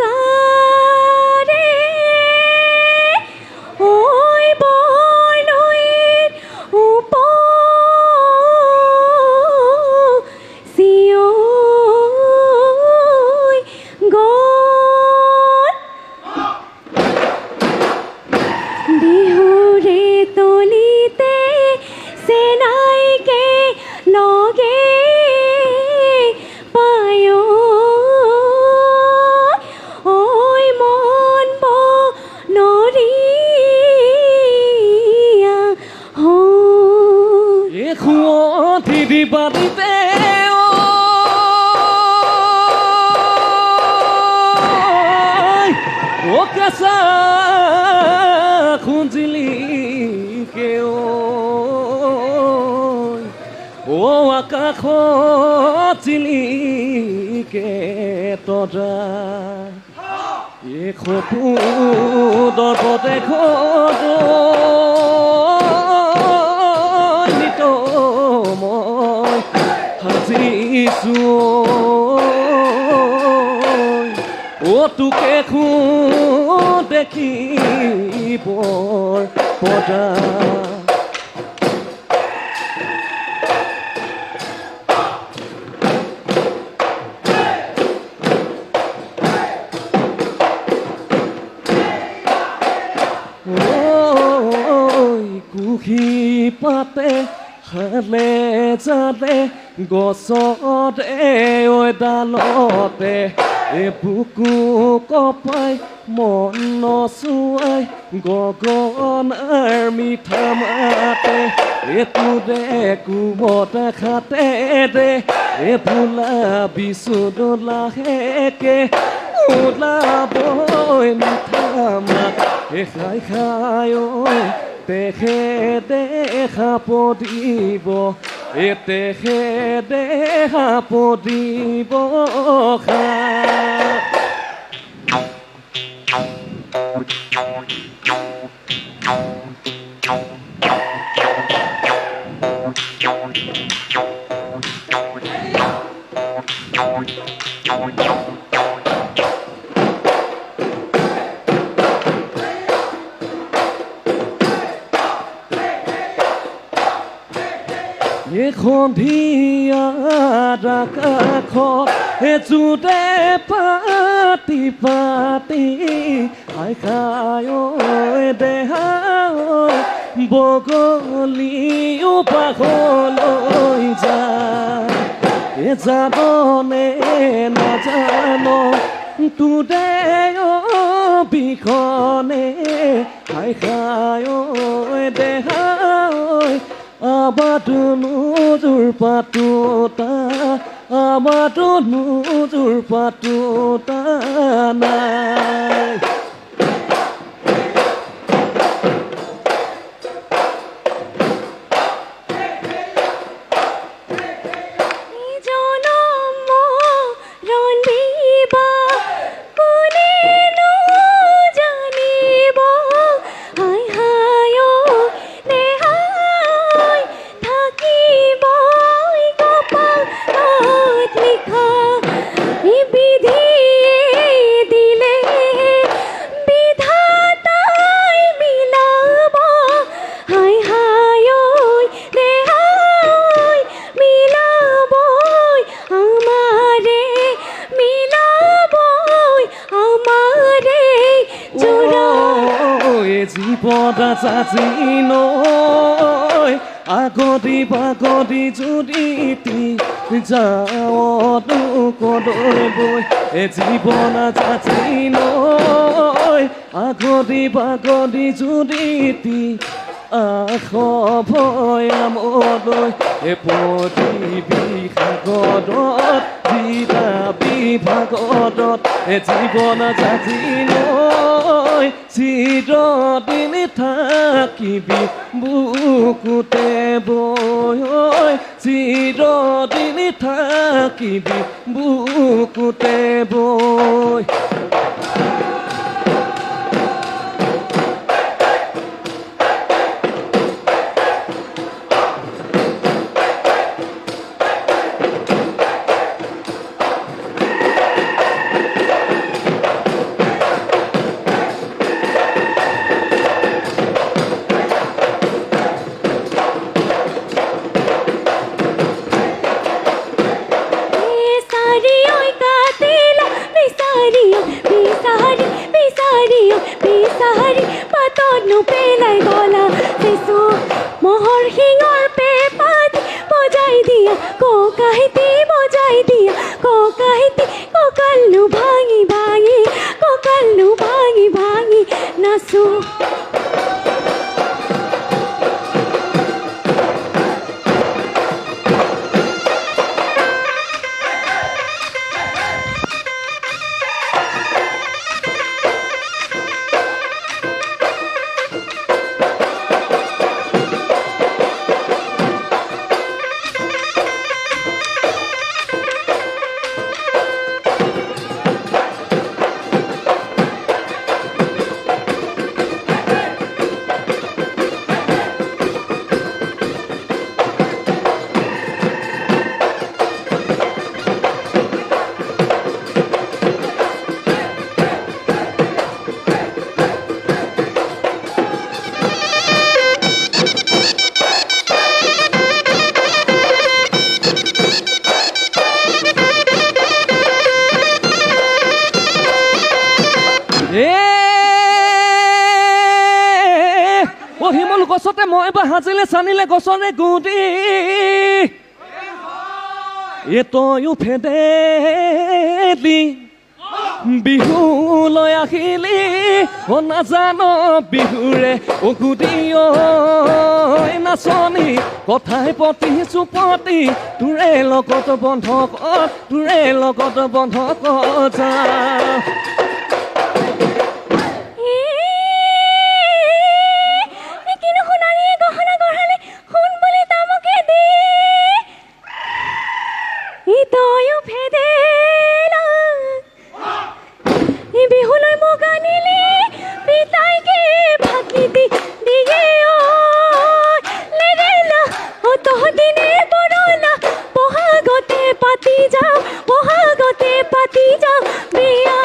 আকারে ওই বনইর উপসিয়ই গল বিহুরে তলিতে সেনাইকে লগে পায় ওই মন বনরিয়া হল খুঁতি দিবাদিতে ও কেসা খুঁজিলি কেউ ও আকাশ চিলি কে তৰা এ সপোনৰ দেখো নিত মই সাজিছো ও তোকে দেখিবৰ পদা কুহি পাতে হালে জালে গছতে ঐ ডালতে এ বুকু কপাই মন নচুৱাই গগনাৰ মিঠা মাতে এটো দে কুমতা খাতে দে এ ভোলা বিচুদ লাহেকে ওলাবই মিঠা মাত এ খাই খাই তেখে দেখা পদিব এ তেখে দেখা পদিব সন্ধিয়াৰ আকাশত এজোঁটে পাতি পাতি খাই খাই দেহা বগলীও পাখলৈ যায় জাননে নাজান তোৰে বিষনে খাই খাই দেহা আমাৰতো নোজোৰ পাতোতা আমাৰতো নোজোৰ পাতোতা নাই জীবন চাচি নৈ আগদি বাগদি যদি যাওঁতো কদৰে বৈ এ জীৱন চাচি নৈ আগদি বাগদি যদি আখ ভয়ামলৈ এ পৃথিৱী সাগৰত জিতা বিভাগত এ জীৱন চাচি নৈ চিৰদিন থাকিবি বুকুতে বৈ চিৰদিন থাকিবি বুকুতে বৈ ককাইতে ককালু ভাঙি ভাঙি ককালু ভাঙি ভাঙি নাচো শিমল গছতে মই বা সাজিলে চানিলে গছৰে গুটি তয়ো ফেদেলি বিহুলৈ আহিলি নাজান বিহুৰে অগুদি নাচনি কথাই পতি চুপতি তোৰে লগত বন্ধক তোৰে লগত বন্ধক যা তয়ো ফেদেলা বিহুলৈ মোক আনিলি পিতাইকে ফাঁকি দিয়ে লেৰেলা তহঁতিনে বৰলা বহাগতে পাতি যাওঁ বিয়া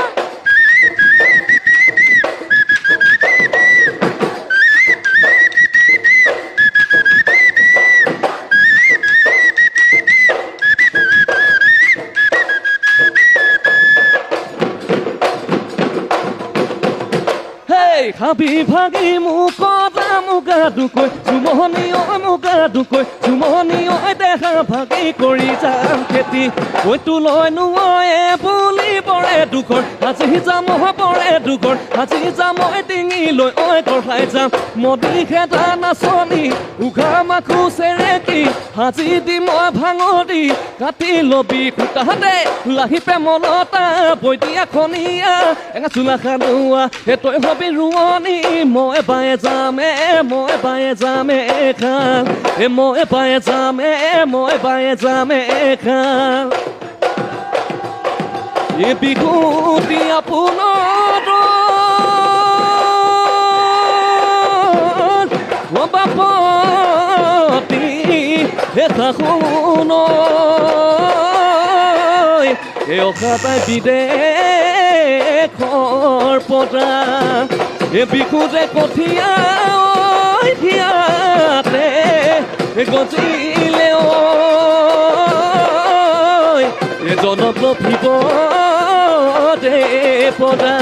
খাবি ভাগি মুকতা মুগা দুকৈ চুমনি মুগা দুকৈ চুমনি দেখা ভাগি কৰি যাম খেতি কৈতো লৈ নোৱে বুলি পৰে দুখৰ আজি যাম পৰে দুখৰ আজি যাম ডিঙি লৈ কঢ়াই যাম মদি খেদা নাচনি উঘা মাখু চেৰেকি সাজি দি মই ভাঙৰি কাটি লবি খুটাতে লাহি প্ৰেমলতা বৈ দিয়া খনিয়া এঙা চোলা খানোৱা তই হবি ৰুৱনি মই বায়ে যামে খাল মই বায়ে যামে খাল এই বিহুটি আপোনাৰ বাপতি এটা শুন এই অখাতাই বিদেশৰ পতা এই বিহুতে কঠীয়া ধিয়াতে গজিলে জনক লভিব দে পদা